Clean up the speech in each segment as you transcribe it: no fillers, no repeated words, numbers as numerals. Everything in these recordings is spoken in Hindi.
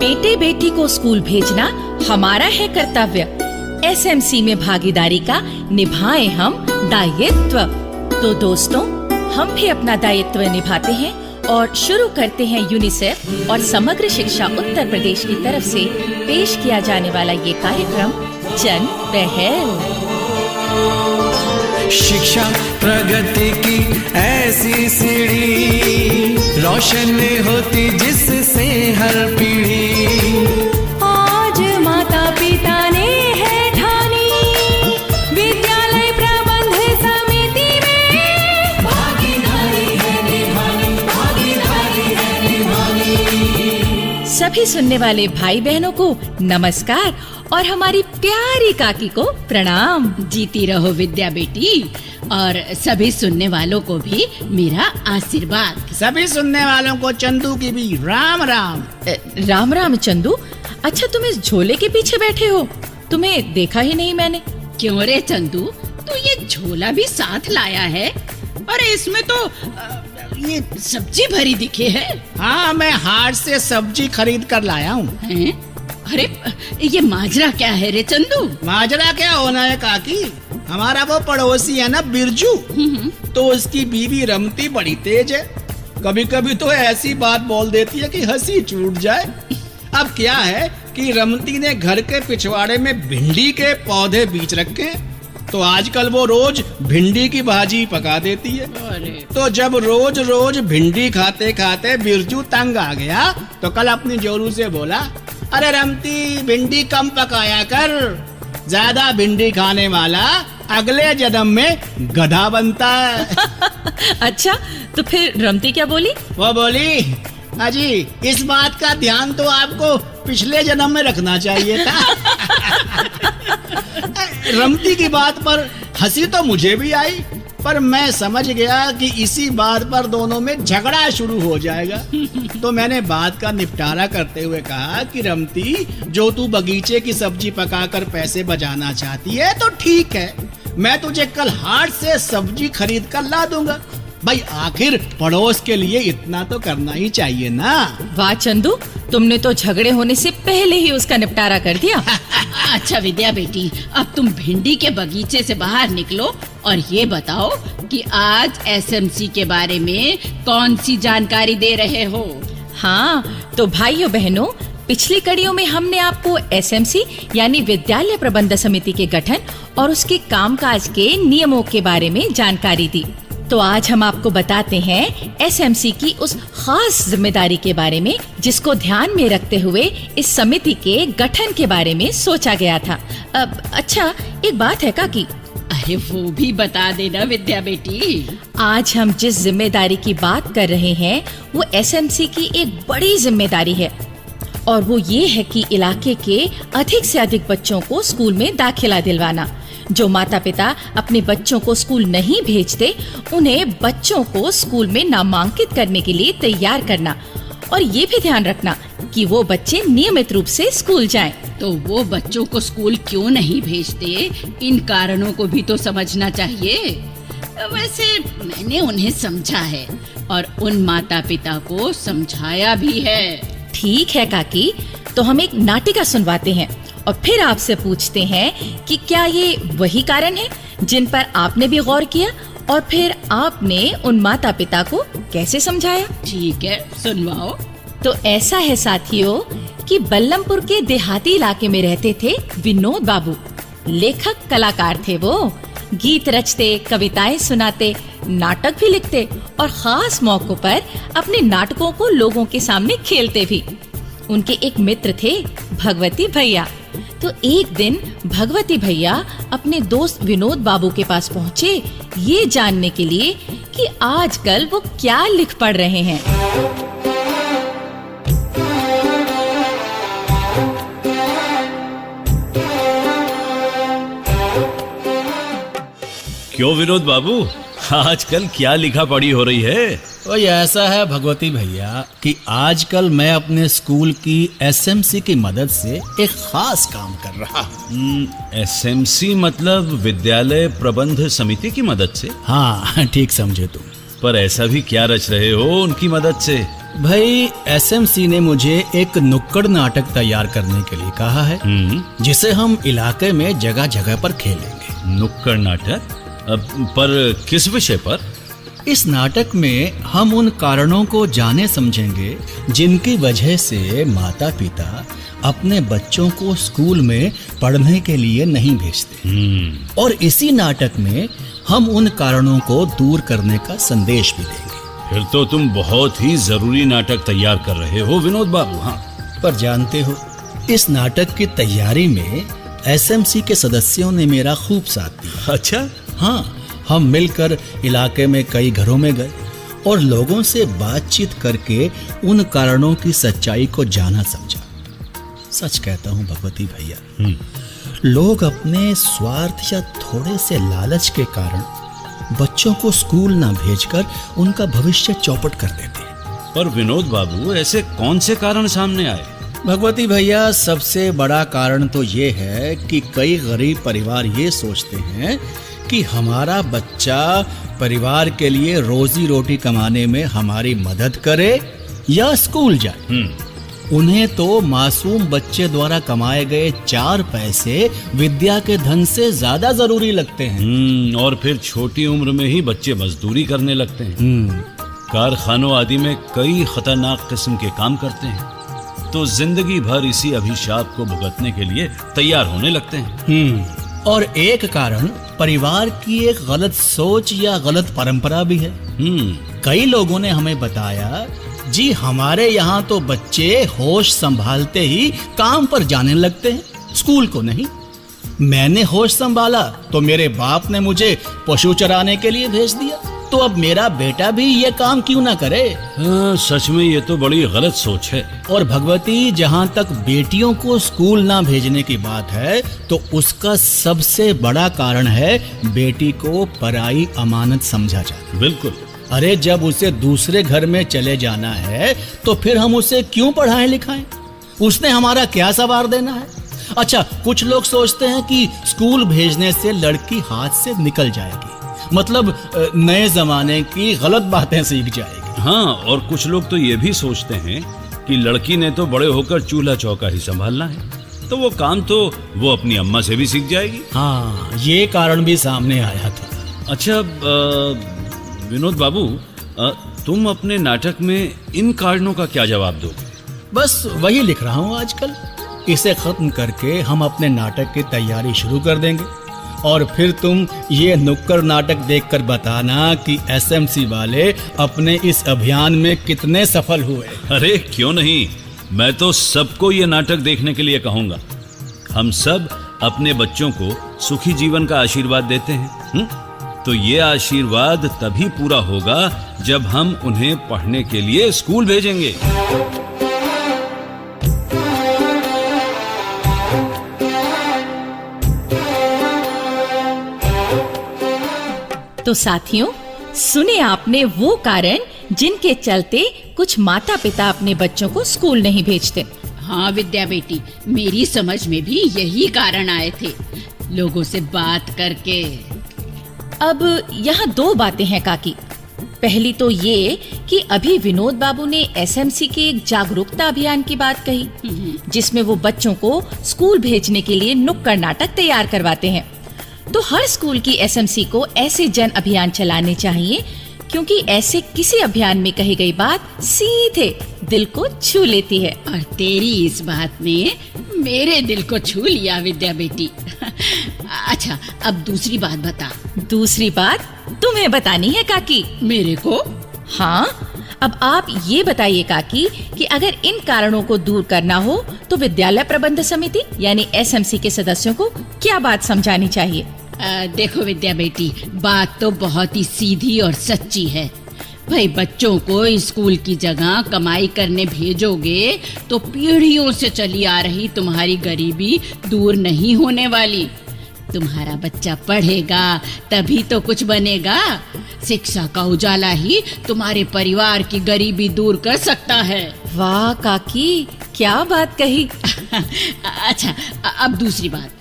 बेटे बेटी को स्कूल भेजना हमारा है कर्तव्य। एसएमसी में भागीदारी का निभाएं हम दायित्व। तो दोस्तों, हम भी अपना दायित्व निभाते हैं और शुरू करते हैं यूनिसेफ और समग्र शिक्षा उत्तर प्रदेश की तरफ से पेश किया जाने वाला ये कार्यक्रम जन पहल। शिक्षा प्रगति की ऐसी सीढ़ी, रोशन होती जिससे हर पीढ़ी। आज माता पिता ने है ठानी, विद्यालय प्रबंध समिति में भागीदारी है निभानी, भागीदारी है निभानी। सभी सुनने वाले भाई बहनों को नमस्कार और हमारी प्यारी काकी को प्रणाम। जीती रहो विद्या बेटी, और सभी सुनने वालों को भी मेरा आशीर्वाद। सभी सुनने वालों को चंदू की भी राम राम। राम राम चंदू। अच्छा, तुम इस झोले के पीछे बैठे हो, तुम्हें देखा ही नहीं मैंने। क्यों रे चंदू, तू ये झोला भी साथ लाया है? अरे इसमें तो ये सब्जी भरी दिखे है। हाँ, मैं हाट से सब्जी खरीद कर लाया हूँ। अरे ये माजरा क्या है रे चंदू? माजरा क्या होना है काकी, हमारा वो पड़ोसी है ना बिरजू, तो उसकी बीवी रमती बड़ी तेज है। कभी कभी तो ऐसी बात बोल देती है कि हंसी छूट जाए। अब क्या है कि रमती ने घर के पिछवाड़े में भिंडी के पौधे बीच रखे, तो आजकल वो रोज भिंडी की भाजी पका देती है। तो जब रोज रोज भिंडी खाते खाते बिरजू तंग आ गया, तो कल अपनी जोरू से बोला, अरे रमती, भिंडी कम पकाया कर, ज्यादा भिंडी खाने वाला अगले जन्म में गधा बनता है। अच्छा, तो फिर रमती क्या बोली? वो बोली, अजी इस बात का ध्यान तो आपको पिछले जन्म में रखना चाहिए था। रमती की बात पर हंसी तो मुझे भी आई, पर मैं समझ गया कि इसी बात पर दोनों में झगड़ा शुरू हो जाएगा। तो मैंने बात का निपटारा करते हुए कहा कि रमती, जो तू बगीचे की सब्जी पकाकर पैसे बचाना चाहती है तो ठीक है, मैं तुझे कल हाट से सब्जी खरीद कर ला दूंगा। भाई आखिर पड़ोस के लिए इतना तो करना ही चाहिए ना। वाह चंदू, तुमने तो झगड़े होने से पहले ही उसका निपटारा कर दिया। अच्छा विद्या बेटी, अब तुम भिंडी के बगीचे से बाहर निकलो और ये बताओ कि आज एसएमसी के बारे में कौन सी जानकारी दे रहे हो? हाँ, तो भाइयों बहनों, पिछली कड़ियों में हमने आपको एसएमसी यानी विद्यालय प्रबंध समिति के गठन और उसके कामकाज के नियमों के बारे में जानकारी दी। तो आज हम आपको बताते हैं एसएमसी की उस खास जिम्मेदारी के बारे में जिसको ध्यान में रखते हुए इस समिति के गठन के बारे में सोचा गया था। अच्छा, एक बात है काकी। अरे वो भी बता देना विद्या बेटी। आज हम जिस जिम्मेदारी की बात कर रहे हैं वो एसएमसी की एक बड़ी जिम्मेदारी है, और वो ये है कि इलाके के अधिक से अधिक बच्चों को स्कूल में दाखिला दिलवाना। जो माता पिता अपने बच्चों को स्कूल नहीं भेजते, उन्हें बच्चों को स्कूल में नामांकित करने के लिए तैयार करना, और ये भी ध्यान रखना कि वो बच्चे नियमित रूप से स्कूल जाएं। तो वो बच्चों को स्कूल क्यों नहीं भेजते, इन कारणों को भी तो समझना चाहिए। वैसे मैंने उन्हें समझा है और उन माता पिता को समझाया भी है। ठीक है काकी, तो हम एक नाटिका सुनवाते हैं और फिर आपसे पूछते हैं कि क्या ये वही कारण है जिन पर आपने भी गौर किया, और फिर आपने उन माता पिता को कैसे समझाया। ठीक है, सुनवाओ। तो ऐसा है साथियों कि बल्लमपुर के देहाती इलाके में रहते थे विनोद बाबू। लेखक कलाकार थे वो, गीत रचते, कविताएं सुनाते, नाटक भी लिखते और खास मौकों पर अपने नाटकों को लोगों के सामने खेलते भी। उनके एक मित्र थे भगवती भैया। तो एक दिन भगवती भैया अपने दोस्त विनोद बाबू के पास पहुँचे ये जानने के लिए कि आजकल वो क्या लिख पढ़ रहे हैं। क्यों विनोद बाबू, आजकल क्या लिखा पढ़ी हो रही है? तो ये ऐसा है भगवती भैया कि आजकल मैं अपने स्कूल की एसएमसी की मदद से एक खास काम कर रहा हूँ। एसएमसी मतलब विद्यालय प्रबंध समिति की मदद से? हाँ, ठीक समझे तुम। पर ऐसा भी क्या रच रहे हो उनकी मदद से? भाई एसएमसी ने मुझे एक नुक्कड़ नाटक तैयार करने के लिए कहा है, जिसे हम इलाके में जगह जगह पर खेलेंगे। नुक्कड़ नाटक? पर किस विषय पर? इस नाटक में हम उन कारणों को जाने समझेंगे जिनकी वजह से माता पिता अपने बच्चों को स्कूल में पढ़ने के लिए नहीं भेजते। और इसी नाटक में हम उन कारणों को दूर करने का संदेश भी देंगे। फिर तो तुम बहुत ही जरूरी नाटक तैयार कर रहे हो विनोद बाबू। हाँ, पर जानते हो, इस नाटक की तैयारी में एसएमसी के सदस्यों ने मेरा खूब साथ दिया। अच्छा? हाँ, हम मिलकर इलाके में कई घरों में गए और लोगों से बातचीत करके उन कारणों की सच्चाई को जाना समझा। सच कहता हूँ भगवती भैया, लोग अपने स्वार्थ या थोड़े से लालच के कारण बच्चों को स्कूल ना भेजकर उनका भविष्य चौपट कर देते हैं। पर विनोद बाबू, ऐसे कौन से कारण सामने आए? भगवती भैया, सबसे बड़ा कारण तो ये है कि कई गरीब परिवार ये सोचते हैं कि हमारा बच्चा परिवार के लिए रोजी रोटी कमाने में हमारी मदद करे या स्कूल जाए। उन्हें तो मासूम बच्चे द्वारा कमाए गए 4 पैसे विद्या के धन से ज्यादा जरूरी लगते हैं। और फिर छोटी उम्र में ही बच्चे मजदूरी करने लगते हैं। कारखानों आदि में कई खतरनाक किस्म के काम करते हैं, तो जिंदगी भर इसी अभिशाप को भुगतने के लिए तैयार होने लगते हैं। और एक कारण परिवार की एक गलत सोच या गलत परंपरा भी है। कई लोगों ने हमें बताया, जी हमारे यहाँ तो बच्चे होश संभालते ही काम पर जाने लगते हैं, स्कूल को नहीं। मैंने होश संभाला तो मेरे बाप ने मुझे पशु चराने के लिए भेज दिया, तो अब मेरा बेटा भी ये काम क्यों ना करे? सच में ये तो बड़ी गलत सोच है। और भगवती, जहाँ तक बेटियों को स्कूल ना भेजने की बात है, तो उसका सबसे बड़ा कारण है बेटी को पराई अमानत समझा जाता। बिल्कुल। अरे जब उसे दूसरे घर में चले जाना है तो फिर हम उसे क्यों पढ़ाएं लिखाएं? उसने हमारा क्या सवार देना है? अच्छा, कुछ लोग सोचते हैं कि स्कूल भेजने से लड़की हाथ से निकल जाएगी, मतलब नए जमाने की गलत बातें सीख जाएगी। हाँ, और कुछ लोग तो ये भी सोचते हैं कि लड़की ने तो बड़े होकर चूल्हा चौका ही संभालना है, तो वो काम तो वो अपनी अम्मा से भी सीख जाएगी। हाँ, ये कारण भी सामने आया था। अच्छा विनोद बाबू, तुम अपने नाटक में इन कारणों का क्या जवाब दोगे? बस वही लिख रहा हूँ आजकल। इसे खत्म करके हम अपने नाटक की तैयारी शुरू कर देंगे, और फिर तुम ये नुक्कड़ नाटक देखकर बताना कि एसएमसी वाले अपने इस अभियान में कितने सफल हुए। अरे क्यों नहीं, मैं तो सबको ये नाटक देखने के लिए कहूँगा। हम सब अपने बच्चों को सुखी जीवन का आशीर्वाद देते हैं, तो ये आशीर्वाद तभी पूरा होगा जब हम उन्हें पढ़ने के लिए स्कूल भेजेंगे। तो साथियों, सुने आपने वो कारण जिनके चलते कुछ माता पिता अपने बच्चों को स्कूल नहीं भेजते। हाँ विद्या बेटी, मेरी समझ में भी यही कारण आए थे, लोगों से बात करके। अब यहाँ 2 बातें हैं काकी। पहली तो ये कि अभी विनोद बाबू ने एसएमसी के एक जागरूकता अभियान की बात कही, जिसमें वो बच्चों को स्कूल भेजने के लिए नुक्कड़ नाटक तैयार करवाते हैं। तो हर स्कूल की एसएमसी को ऐसे जन अभियान चलाने चाहिए, क्योंकि ऐसे किसी अभियान में कही गई बात सीधे दिल को छू लेती है। और तेरी इस बात ने मेरे दिल को छू लिया विद्या बेटी। अच्छा, अब दूसरी बात बता। दूसरी बात तुम्हें बतानी है काकी। मेरे को? हाँ, अब आप ये बताइए काकी कि अगर इन कारणों को दूर करना हो तो विद्यालय प्रबंध समिति यानी एसएमसी के सदस्यों को क्या बात समझानी चाहिए? देखो विद्या बेटी, बात तो बहुत ही सीधी और सच्ची है। भाई, बच्चों को स्कूल की जगह कमाई करने भेजोगे तो पीढ़ियों से चली आ रही तुम्हारी गरीबी दूर नहीं होने वाली। तुम्हारा बच्चा पढ़ेगा तभी तो कुछ बनेगा। शिक्षा का उजाला ही तुम्हारे परिवार की गरीबी दूर कर सकता है। वाह काकी, क्या बात कही। अच्छा, अब दूसरी बात।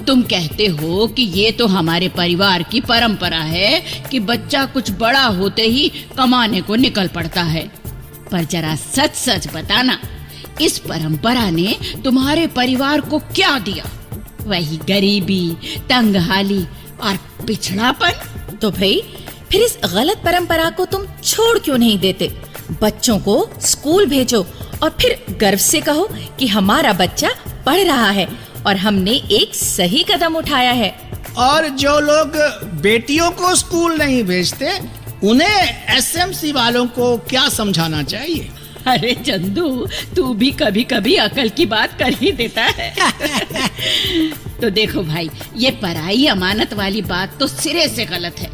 तुम कहते हो कि ये तो हमारे परिवार की परंपरा है कि बच्चा कुछ बड़ा होते ही कमाने को निकल पड़ता है। पर जरा सच सच बताना, इस परंपरा ने तुम्हारे परिवार को क्या दिया? वही गरीबी, तंगहाली और पिछड़ापन? तो भाई फिर इस गलत परंपरा को तुम छोड़ क्यों नहीं देते? बच्चों को स्कूल भेजो और फिर गर्व से कहो कि हमारा बच्चा पढ़ रहा है और हमने एक सही कदम उठाया है। और जो लोग बेटियों को स्कूल नहीं भेजते, उन्हें एसएमसी वालों को क्या समझाना चाहिए? अरे चंदू, तू भी कभी कभी अकल की बात कर ही देता है। तो देखो भाई, ये पराई अमानत वाली बात तो सिरे से गलत है।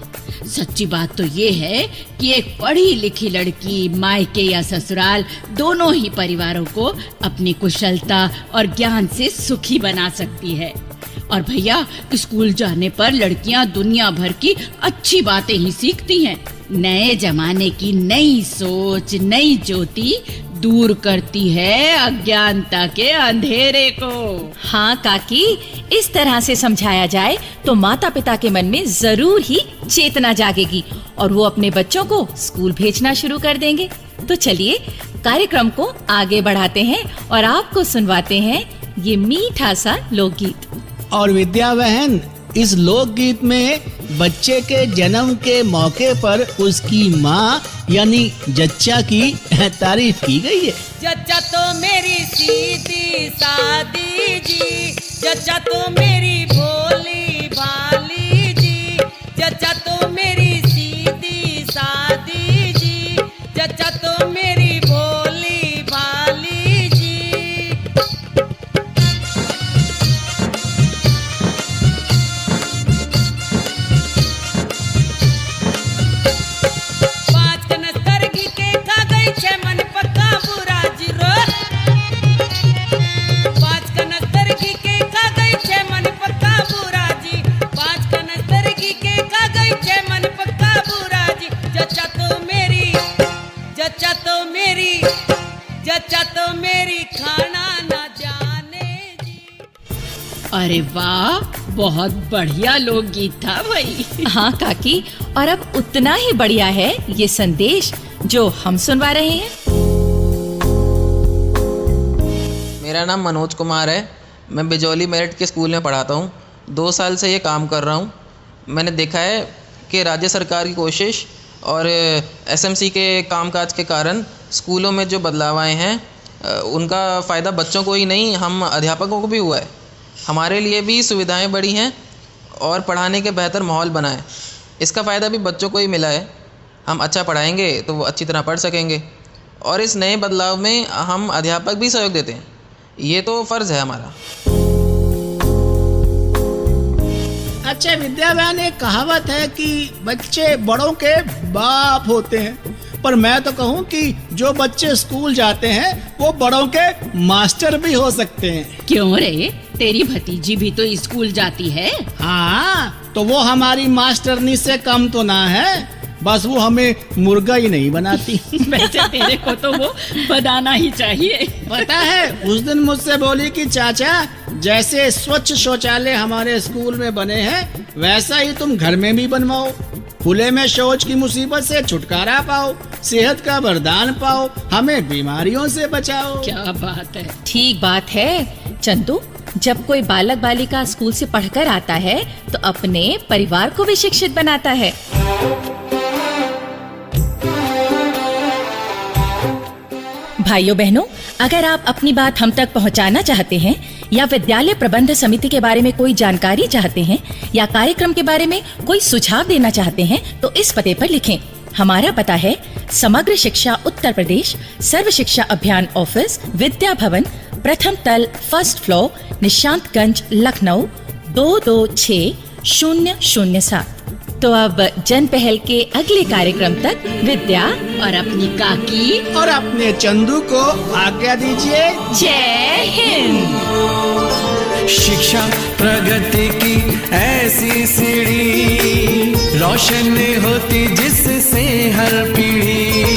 सच्ची बात तो ये है कि एक पढ़ी लिखी लड़की मायके या ससुराल दोनों ही परिवारों को अपनी कुशलता और ज्ञान से सुखी बना सकती है। और भैया, स्कूल जाने पर लड़कियां दुनिया भर की अच्छी बातें ही सीखती हैं। नए जमाने की नई सोच, नई ज्योति दूर करती है अज्ञानता के अंधेरे को। हाँ काकी, इस तरह से समझाया जाए तो माता पिता के मन में जरूर ही चेतना जागेगी और वो अपने बच्चों को स्कूल भेजना शुरू कर देंगे। तो चलिए कार्यक्रम को आगे बढ़ाते हैं और आपको सुनवाते हैं ये मीठा सा लोकगीत। और विद्या बहन, इस लोकगीत में बच्चे के जन्म के मौके पर उसकी माँ यानी जच्चा की तारीफ की गई है। जच्चा तो मेरी सीधी सादी जी, जच्चा तो मेरी भोली भाली जी, जच्चा तो मेरी सीधी सादी जी, जच्चा तो मेरी भोली भाली जी। जच्चा तो मेरी खाना ना जाने जी। अरे वाह, बहुत बढ़िया लोकगीत था भाई। हाँ काकी, और अब उतना ही बढ़िया है ये संदेश जो हम सुनवा रहे हैं। मेरा नाम मनोज कुमार है। मैं बिजौली मेरिट के स्कूल में पढ़ाता हूँ। 2 साल से ये काम कर रहा हूँ। मैंने देखा है कि राज्य सरकार की कोशिश और एसएमसी के कामकाज के कारण स्कूलों में जो बदलाव आए हैं उनका फ़ायदा बच्चों को ही नहीं, हम अध्यापकों को भी हुआ है। हमारे लिए भी सुविधाएं बढ़ी हैं और पढ़ाने के बेहतर माहौल बना है। इसका फ़ायदा भी बच्चों को ही मिला है। हम अच्छा पढ़ाएंगे तो वो अच्छी तरह पढ़ सकेंगे और इस नए बदलाव में हम अध्यापक भी सहयोग देते हैं। ये तो फ़र्ज़ है हमारा। अच्छा विद्या बहन, एक कहावत है कि बच्चे बड़ों के बाप होते हैं, पर मैं तो कहूँ कि जो बच्चे स्कूल जाते हैं वो बड़ों के मास्टर भी हो सकते हैं। क्यों रे, तेरी भतीजी भी तो स्कूल जाती है। हाँ, तो वो हमारी मास्टरनी से कम तो ना है, बस वो हमें मुर्गा ही नहीं बनाती। वैसे तेरे को तो वो बनाना ही चाहिए। पता है, उस दिन मुझसे बोली कि चाचा, जैसे स्वच्छ शौचालय हमारे स्कूल में बने हैं वैसा ही तुम घर में भी बनवाओ। खुले में शौच की मुसीबत से छुटकारा पाओ, सेहत का वरदान पाओ, हमें बीमारियों से बचाओ। क्या बात है। ठीक बात है चंदू, जब कोई बालक बालिका स्कूल से पढ़कर आता है तो अपने परिवार को भी शिक्षित बनाता है। भाइयों बहनों, अगर आप अपनी बात हम तक पहुंचाना चाहते हैं या विद्यालय प्रबंध समिति के बारे में कोई जानकारी चाहते हैं या कार्यक्रम के बारे में कोई सुझाव देना चाहते हैं तो इस पते पर लिखें। हमारा पता है समग्र शिक्षा उत्तर प्रदेश, सर्व शिक्षा अभियान ऑफिस, विद्या भवन, प्रथम तल, फर्स्ट फ्लोर, निशांतगंज, लखनऊ 226007। तो अब जन पहल के अगले कार्यक्रम तक विद्या और अपनी काकी और अपने चंदू को आज्ञा दीजिए। जय हिंद। शिक्षा प्रगति की ऐसी सीढ़ी, रोशन होती जिससे हर पीढ़ी।